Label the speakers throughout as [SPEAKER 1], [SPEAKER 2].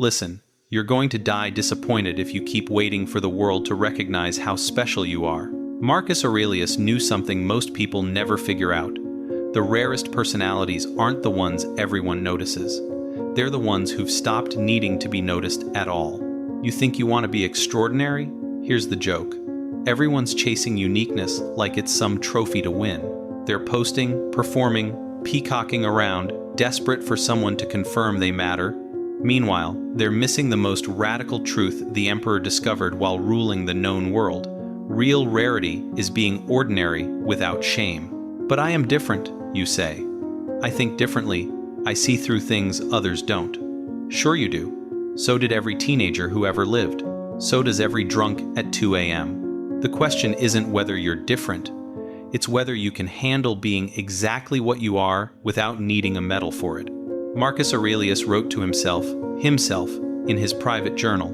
[SPEAKER 1] Listen, you're going to die disappointed if you keep waiting for the world to recognize how special you are. Marcus Aurelius knew something most people never figure out. The rarest personalities aren't the ones everyone notices. They're the ones who've stopped needing to be noticed at all. You think you want to be extraordinary? Here's the joke. Everyone's chasing uniqueness like it's some trophy to win. They're posting, performing, peacocking around, desperate for someone to confirm they matter. Meanwhile, they're missing the most radical truth the emperor discovered while ruling the known world. Real rarity is being ordinary without shame. But I am different, you say. I think differently. I see through things others don't. Sure you do. So did every teenager who ever lived. So does every drunk at 2 a.m. The question isn't whether you're different. It's whether you can handle being exactly what you are without needing a medal for it. Marcus Aurelius wrote to himself, in his private journal,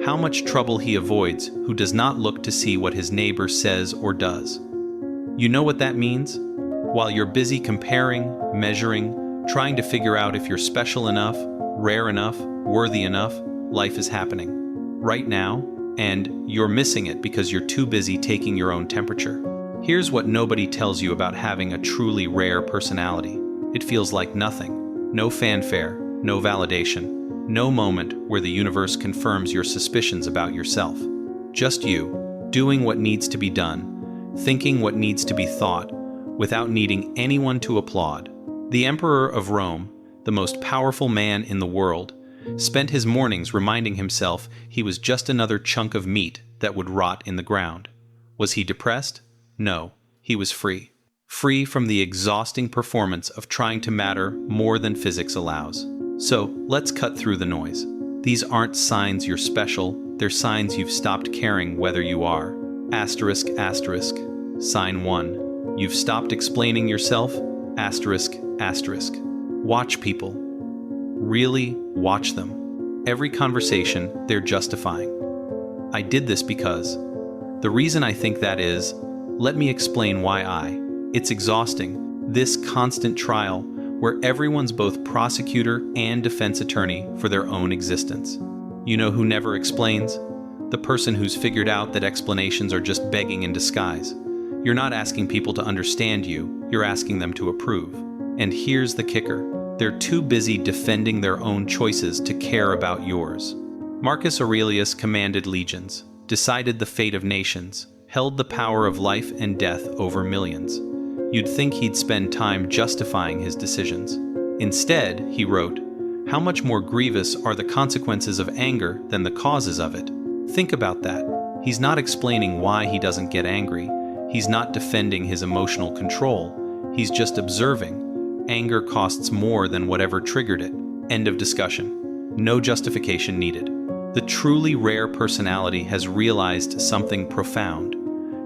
[SPEAKER 1] how much trouble he avoids who does not look to see what his neighbor says or does. You know what that means? While you're busy comparing, measuring, trying to figure out if you're special enough, rare enough, worthy enough, life is happening. Right now, and you're missing it because you're too busy taking your own temperature. Here's what nobody tells you about having a truly rare personality. It feels like nothing. No fanfare, no validation, no moment where the universe confirms your suspicions about yourself. Just you, doing what needs to be done, thinking what needs to be thought, without needing anyone to applaud. The Emperor of Rome, the most powerful man in the world, spent his mornings reminding himself he was just another chunk of meat that would rot in the ground. Was he depressed? No, he was free. Free from the exhausting performance of trying to matter more than physics allows. So, let's cut through the noise. These aren't signs you're special, they're signs you've stopped caring whether you are. Asterisk, asterisk. Sign 1. You've stopped explaining yourself. Asterisk, asterisk. Watch people. Really watch them. Every conversation, they're justifying. I did this because. The reason I think that is, let me explain why It's exhausting, this constant trial, where everyone's both prosecutor and defense attorney for their own existence. You know who never explains? The person who's figured out that explanations are just begging in disguise. You're not asking people to understand you, you're asking them to approve. And here's the kicker. They're too busy defending their own choices to care about yours. Marcus Aurelius commanded legions, decided the fate of nations, held the power of life and death over millions. You'd think he'd spend time justifying his decisions. Instead, he wrote, how much more grievous are the consequences of anger than the causes of it? Think about that. He's not explaining why he doesn't get angry. He's not defending his emotional control. He's just observing. Anger costs more than whatever triggered it. End of discussion. No justification needed. The truly rare personality has realized something profound.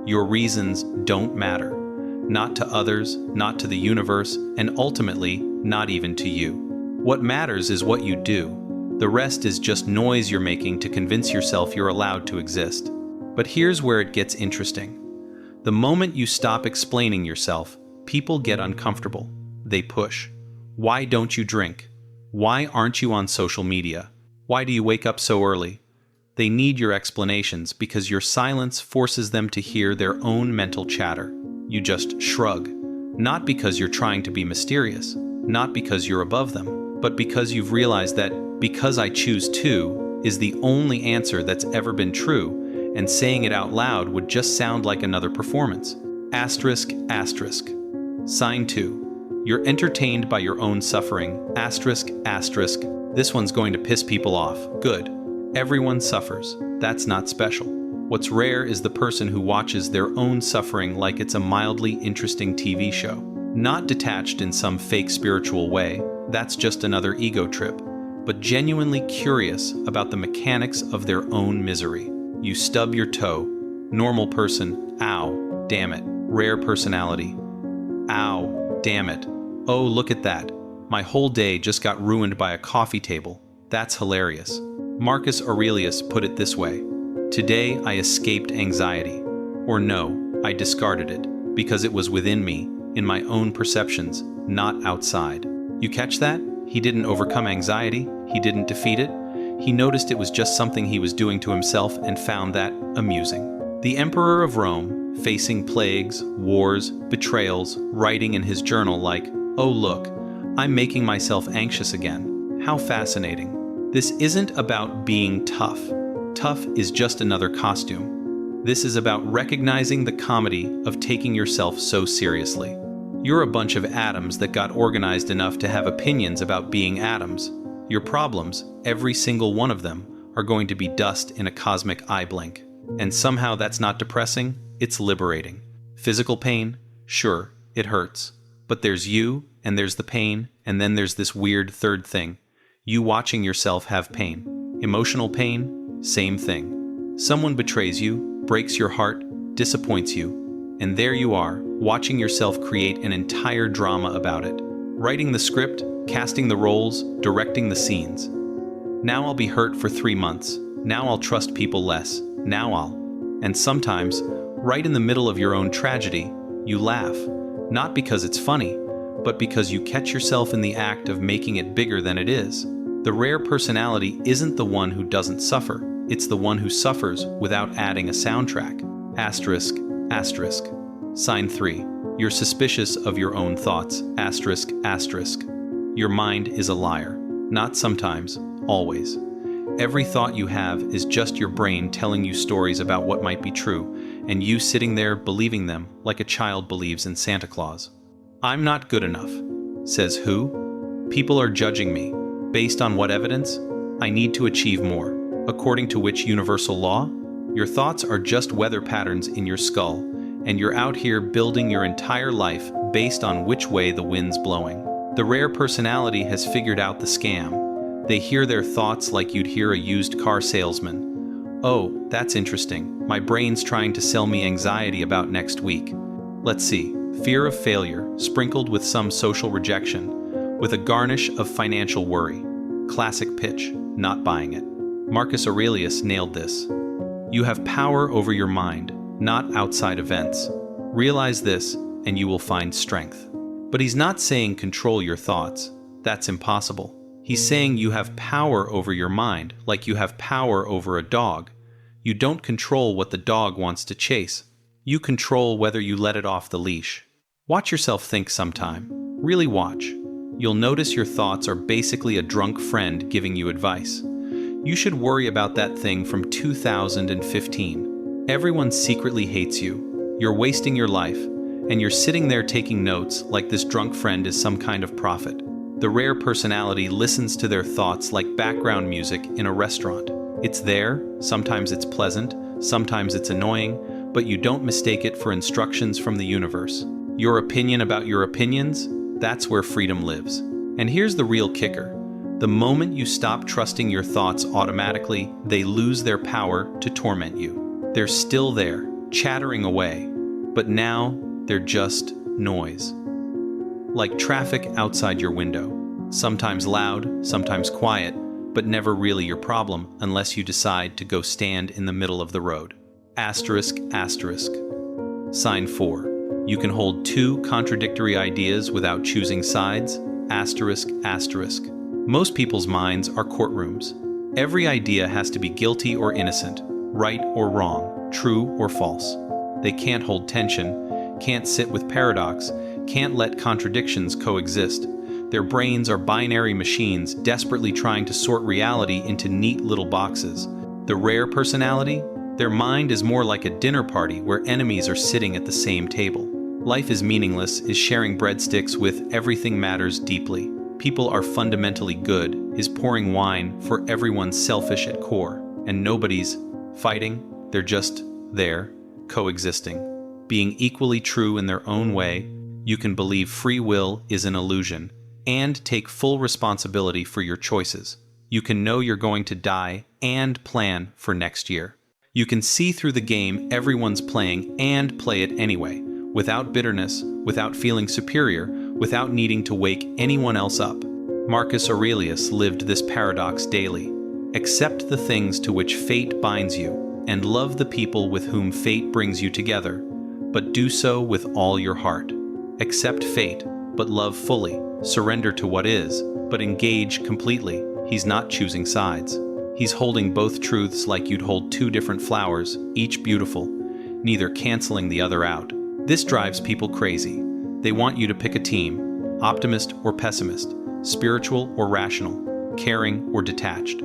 [SPEAKER 1] Your reasons don't matter. Not to others, not to the universe, and ultimately, not even to you. What matters is what you do. The rest is just noise you're making to convince yourself you're allowed to exist. But here's where it gets interesting. The moment you stop explaining yourself, people get uncomfortable. They push. Why don't you drink? Why aren't you on social media? Why do you wake up so early? They need your explanations because your silence forces them to hear their own mental chatter. You just shrug. Not because you're trying to be mysterious, not because you're above them, but because you've realized that because I choose to is the only answer that's ever been true, and saying it out loud would just sound like another performance. Asterisk, asterisk. Sign 2. You're entertained by your own suffering. Asterisk, asterisk. This one's going to piss people off. Good. Everyone suffers. That's not special. What's rare is the person who watches their own suffering like it's a mildly interesting TV show. Not detached in some fake spiritual way, that's just another ego trip, but genuinely curious about the mechanics of their own misery. You stub your toe. Normal person. Ow, damn it. Rare personality. Ow, damn it. Oh, look at that. My whole day just got ruined by a coffee table. That's hilarious. Marcus Aurelius put it this way. Today I escaped anxiety. Or no, I discarded it, because it was within me, in my own perceptions, not outside. You catch that? He didn't overcome anxiety. He didn't defeat it. He noticed it was just something he was doing to himself and found that amusing. The Emperor of Rome, facing plagues, wars, betrayals, writing in his journal like, "Oh look, I'm making myself anxious again. How fascinating." This isn't about being tough. Tough is just another costume. This is about recognizing the comedy of taking yourself so seriously. You're a bunch of atoms that got organized enough to have opinions about being atoms. Your problems, every single one of them, are going to be dust in a cosmic eye blink. And somehow that's not depressing, it's liberating. Physical pain? Sure, it hurts. But there's you, and there's the pain, and then there's this weird third thing. You watching yourself have pain. Emotional pain? Same thing. Someone betrays you, breaks your heart, disappoints you, and there you are, watching yourself create an entire drama about it. Writing the script, casting the roles, directing the scenes. Now I'll be hurt for 3 months. Now I'll trust people less. Now I'll. And sometimes, right in the middle of your own tragedy, you laugh. Not because it's funny, but because you catch yourself in the act of making it bigger than it is. The rare personality isn't the one who doesn't suffer. It's the one who suffers without adding a soundtrack. Asterisk, asterisk. Sign 3. You're suspicious of your own thoughts. Asterisk, asterisk. Your mind is a liar. Not sometimes, always. Every thought you have is just your brain telling you stories about what might be true, and you sitting there believing them like a child believes in Santa Claus. I'm not good enough. Says who? People are judging me. Based on what evidence? I need to achieve more. According to which universal law? Your thoughts are just weather patterns in your skull, and you're out here building your entire life based on which way the wind's blowing. The rare personality has figured out the scam. They hear their thoughts like you'd hear a used car salesman. Oh, that's interesting. My brain's trying to sell me anxiety about next week. Let's see. Fear of failure, sprinkled with some social rejection, with a garnish of financial worry. Classic pitch, not buying it. Marcus Aurelius nailed this. You have power over your mind, not outside events. Realize this, and you will find strength. But he's not saying control your thoughts. That's impossible. He's saying you have power over your mind, like you have power over a dog. You don't control what the dog wants to chase. You control whether you let it off the leash. Watch yourself think sometime. Really watch. You'll notice your thoughts are basically a drunk friend giving you advice. You should worry about that thing from 2015. Everyone secretly hates you. You're wasting your life, and you're sitting there taking notes like this drunk friend is some kind of prophet. The rare personality listens to their thoughts like background music in a restaurant. It's there, sometimes it's pleasant, sometimes it's annoying, but you don't mistake it for instructions from the universe. Your opinion about your opinions, that's where freedom lives. And here's the real kicker. The moment you stop trusting your thoughts automatically, they lose their power to torment you. They're still there, chattering away, but now they're just noise. Like traffic outside your window. Sometimes loud, sometimes quiet, but never really your problem unless you decide to go stand in the middle of the road. Asterisk, asterisk. Sign 4. You can hold 2 contradictory ideas without choosing sides. Asterisk, asterisk. Most people's minds are courtrooms. Every idea has to be guilty or innocent, right or wrong, true or false. They can't hold tension, can't sit with paradox, can't let contradictions coexist. Their brains are binary machines desperately trying to sort reality into neat little boxes. The rare personality? Their mind is more like a dinner party where enemies are sitting at the same table. Life is meaningless is sharing breadsticks with everything matters deeply. People are fundamentally good is pouring wine for everyone's selfish at core, and nobody's fighting, they're just there, coexisting. Being equally true in their own way, you can believe free will is an illusion, and take full responsibility for your choices. You can know you're going to die and plan for next year. You can see through the game everyone's playing and play it anyway, without bitterness, without feeling superior, without needing to wake anyone else up. Marcus Aurelius lived this paradox daily. Accept the things to which fate binds you, and love the people with whom fate brings you together, but do so with all your heart. Accept fate, but love fully. Surrender to what is, but engage completely. He's not choosing sides. He's holding both truths like you'd hold two different flowers, each beautiful, neither canceling the other out. This drives people crazy. They want you to pick a team, optimist or pessimist, spiritual or rational, caring or detached.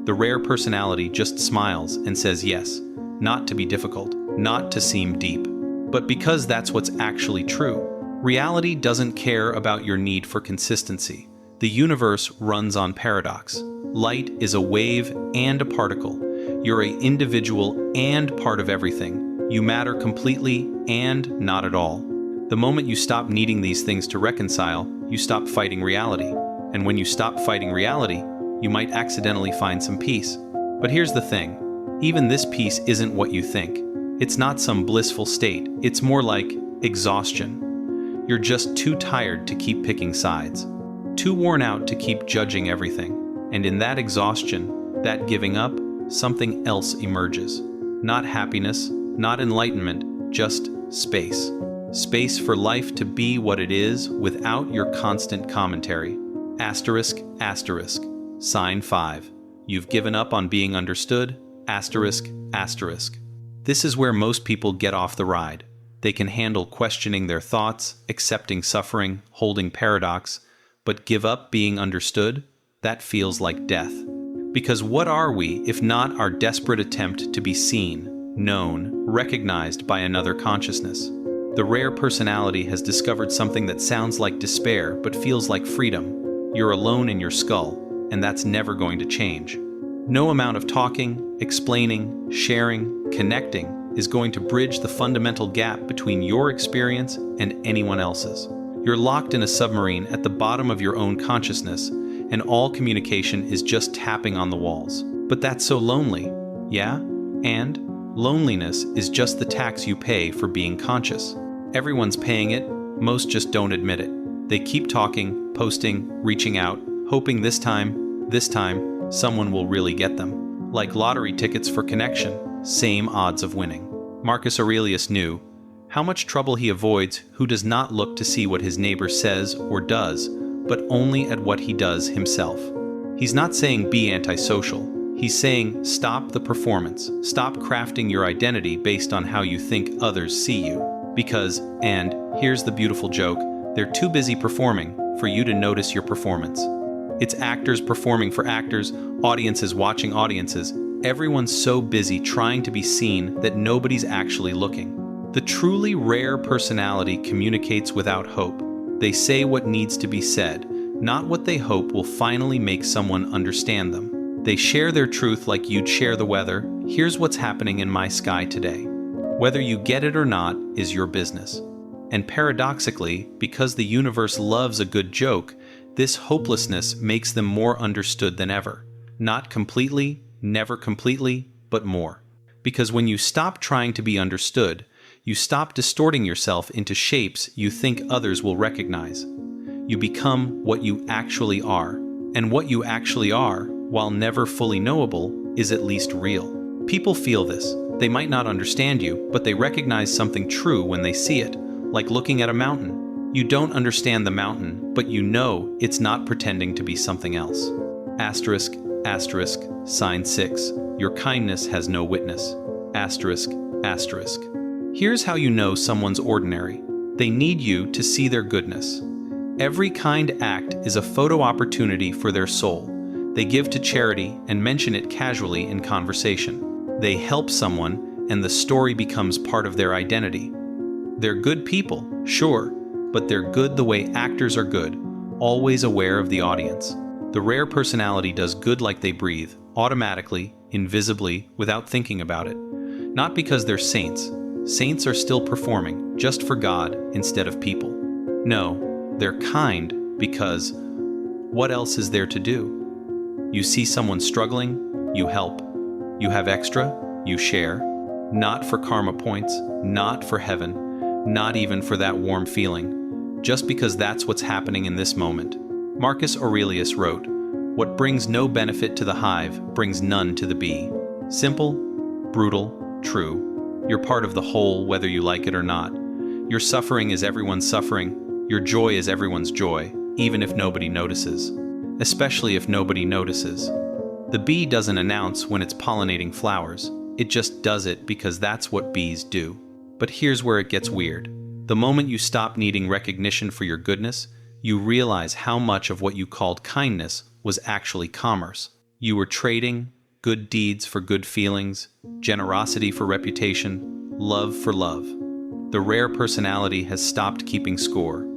[SPEAKER 1] The rare personality just smiles and says yes, not to be difficult, not to seem deep, but because that's what's actually true. Reality doesn't care about your need for consistency. The universe runs on paradox. Light is a wave and a particle. You're an individual and part of everything. You matter completely and not at all. The moment you stop needing these things to reconcile, you stop fighting reality. And when you stop fighting reality, you might accidentally find some peace. But here's the thing. Even this peace isn't what you think. It's not some blissful state. It's more like exhaustion. You're just too tired to keep picking sides. Too worn out to keep judging everything. And in that exhaustion, that giving up, something else emerges. Not happiness, not enlightenment, just space. Space for life to be what it is without your constant commentary. Asterisk, asterisk. Sign 5. You've given up on being understood. Asterisk, asterisk. This is where most people get off the ride. They can handle questioning their thoughts, accepting suffering, holding paradox, but give up being understood? That feels like death. Because what are we if not our desperate attempt to be seen, known, recognized by another consciousness? The rare personality has discovered something that sounds like despair but feels like freedom. You're alone in your skull, and that's never going to change. No amount of talking, explaining, sharing, connecting is going to bridge the fundamental gap between your experience and anyone else's. You're locked in a submarine at the bottom of your own consciousness, and all communication is just tapping on the walls. But that's so lonely, yeah? And loneliness is just the tax you pay for being conscious. Everyone's paying it, most just don't admit it. They keep talking, posting, reaching out, hoping this time, someone will really get them. Like lottery tickets for connection, same odds of winning. Marcus Aurelius knew how much trouble he avoids who does not look to see what his neighbor says or does, but only at what he does himself. He's not saying be antisocial. He's saying stop the performance. Stop crafting your identity based on how you think others see you. Because, and here's the beautiful joke, they're too busy performing for you to notice your performance. It's actors performing for actors, audiences watching audiences. Everyone's so busy trying to be seen that nobody's actually looking. The truly rare personality communicates without hope. They say what needs to be said, not what they hope will finally make someone understand them. They share their truth like you'd share the weather. Here's what's happening in my sky today. Whether you get it or not is your business. And paradoxically, because the universe loves a good joke, this hopelessness makes them more understood than ever. Not completely, never completely, but more. Because when you stop trying to be understood, you stop distorting yourself into shapes you think others will recognize. You become what you actually are. And what you actually are, while never fully knowable, is at least real. People feel this. They might not understand you, but they recognize something true when they see it, like looking at a mountain. You don't understand the mountain, but you know it's not pretending to be something else. Asterisk, asterisk, sign 6. Your kindness has no witness. Asterisk, asterisk. Here's how you know someone's ordinary. They need you to see their goodness. Every kind act is a photo opportunity for their soul. They give to charity and mention it casually in conversation. They help someone, and the story becomes part of their identity. They're good people, sure, but they're good the way actors are good, always aware of the audience. The rare personality does good like they breathe, automatically, invisibly, without thinking about it. Not because they're saints. Saints are still performing, just for God instead of people. No, they're kind because what else is there to do? You see someone struggling, you help. You have extra, you share. Not for karma points, not for heaven, not even for that warm feeling, just because that's what's happening in this moment. Marcus Aurelius wrote, "What brings no benefit to the hive brings none to the bee." Simple, brutal, true. You're part of the whole whether you like it or not. Your suffering is everyone's suffering. Your joy is everyone's joy, even if nobody notices. Especially if nobody notices. The bee doesn't announce when it's pollinating flowers. It just does it because that's what bees do. But here's where it gets weird. The moment you stop needing recognition for your goodness, you realize how much of what you called kindness was actually commerce. You were trading good deeds for good feelings, generosity for reputation, love for love. The rare personality has stopped keeping score.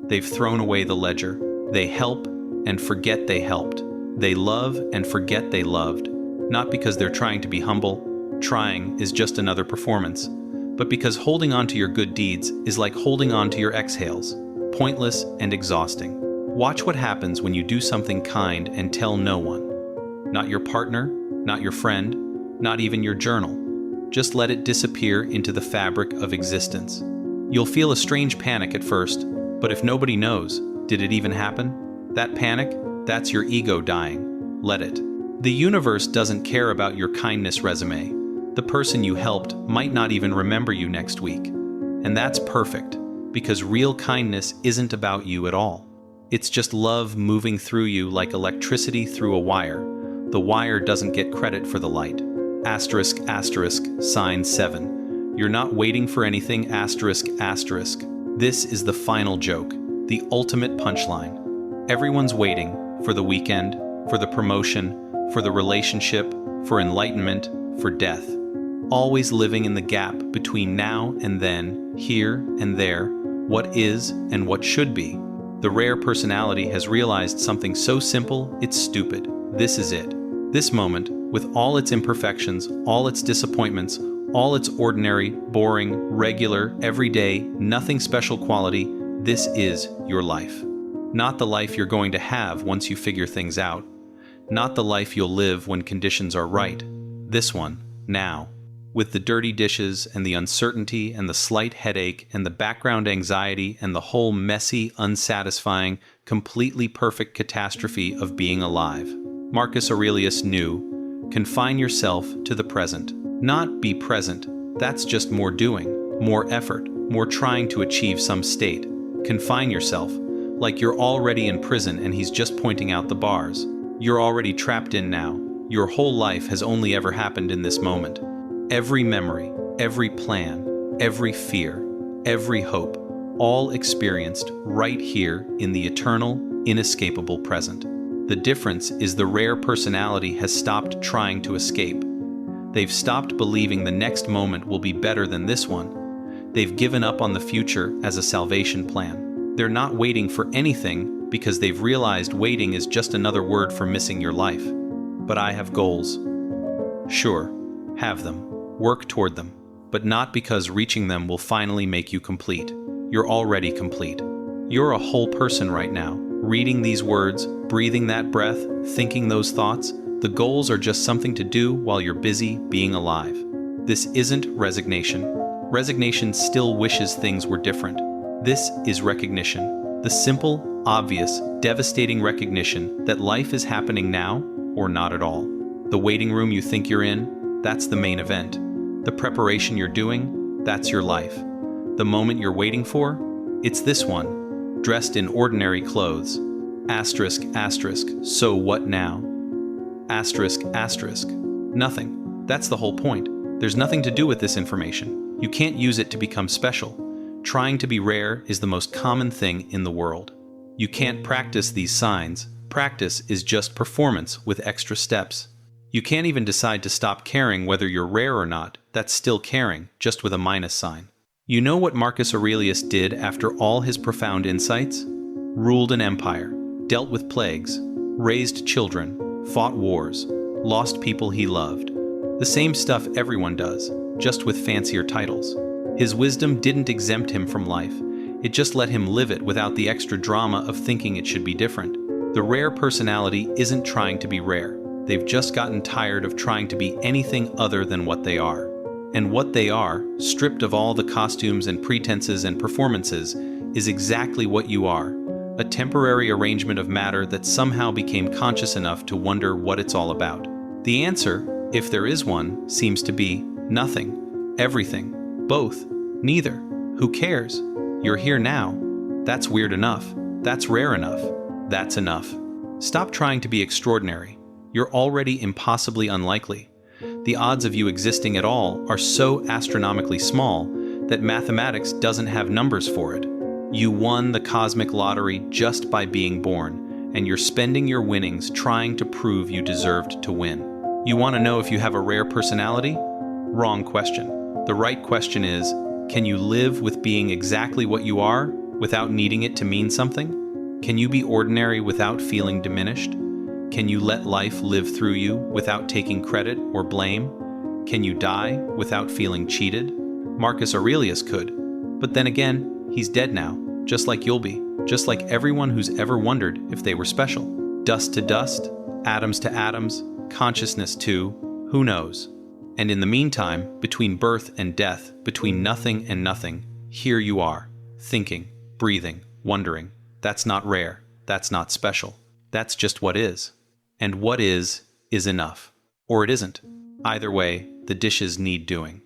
[SPEAKER 1] They've thrown away the ledger. They help and forget they helped. They love and forget they loved. Not because they're trying to be humble. Trying is just another performance. But because holding on to your good deeds is like holding on to your exhales, pointless and exhausting. Watch what happens when you do something kind and tell no one. Not your partner, not your friend, not even your journal. Just let it disappear into the fabric of existence. You'll feel a strange panic at first, but if nobody knows, did it even happen? That panic, that's your ego dying. Let it. The universe doesn't care about your kindness resume. The person you helped might not even remember you next week. And that's perfect, because real kindness isn't about you at all. It's just love moving through you like electricity through a wire. The wire doesn't get credit for the light. Asterisk, asterisk, sign 7. You're not waiting for anything, asterisk, asterisk. This is the final joke, the ultimate punchline. Everyone's waiting for the weekend, for the promotion, for the relationship, for enlightenment, for death. Always living in the gap between now and then, here and there, what is and what should be. The rare personality has realized something so simple, it's stupid. This is it. This moment, with all its imperfections, all its disappointments, all its ordinary, boring, regular, everyday, nothing special quality, this is your life. Not the life you're going to have once you figure things out. Not the life you'll live when conditions are right. This one, now. With the dirty dishes and the uncertainty and the slight headache and the background anxiety and the whole messy, unsatisfying, completely perfect catastrophe of being alive. Marcus Aurelius knew, confine yourself to the present. Not be present, that's just more doing, more effort, more trying to achieve some state. Confine yourself, like you're already in prison and he's just pointing out the bars. You're already trapped in now. Your whole life has only ever happened in this moment. Every memory, every plan, every fear, every hope, all experienced right here in the eternal, inescapable present. The difference is the rare personality has stopped trying to escape. They've stopped believing the next moment will be better than this one. They've given up on the future as a salvation plan. They're not waiting for anything because they've realized waiting is just another word for missing your life. But I have goals. Sure, have them. Work toward them. But not because reaching them will finally make you complete. You're already complete. You're a whole person right now. Reading these words, breathing that breath, thinking those thoughts, the goals are just something to do while you're busy being alive. This isn't resignation. Resignation still wishes things were different. This is recognition. The simple, obvious, devastating recognition that life is happening now or not at all. The waiting room you think you're in, that's the main event. The preparation you're doing, that's your life. The moment you're waiting for, it's this one, dressed in ordinary clothes. Asterisk, asterisk, so what now? Asterisk, asterisk, nothing. That's the whole point. There's nothing to do with this information. You can't use it to become special. Trying to be rare is the most common thing in the world. You can't practice these signs. Practice is just performance with extra steps. You can't even decide to stop caring whether you're rare or not. That's still caring, just with a minus sign. You know what Marcus Aurelius did after all his profound insights? Ruled an empire, dealt with plagues, raised children, fought wars, lost people he loved. The same stuff everyone does, just with fancier titles. His wisdom didn't exempt him from life. It just let him live it without the extra drama of thinking it should be different. The rare personality isn't trying to be rare. They've just gotten tired of trying to be anything other than what they are. And what they are, stripped of all the costumes and pretenses and performances, is exactly what you are. A temporary arrangement of matter that somehow became conscious enough to wonder what it's all about. The answer, if there is one, seems to be nothing, everything, both, neither. Who cares? You're here now. That's weird enough. That's rare enough. That's enough. Stop trying to be extraordinary. You're already impossibly unlikely. The odds of you existing at all are so astronomically small that mathematics doesn't have numbers for it. You won the cosmic lottery just by being born, and you're spending your winnings trying to prove you deserved to win. You want to know if you have a rare personality? Wrong question. The right question is, can you live with being exactly what you are without needing it to mean something? Can you be ordinary without feeling diminished? Can you let life live through you without taking credit or blame? Can you die without feeling cheated? Marcus Aurelius could, but then again, he's dead now, just like you'll be, just like everyone who's ever wondered if they were special. Dust to dust, atoms to atoms, consciousness to, who knows? And in the meantime, between birth and death, between nothing and nothing, here you are, thinking, breathing, wondering. That's not rare, that's not special. That's just what is. And what is enough. Or it isn't. Either way, the dishes need doing.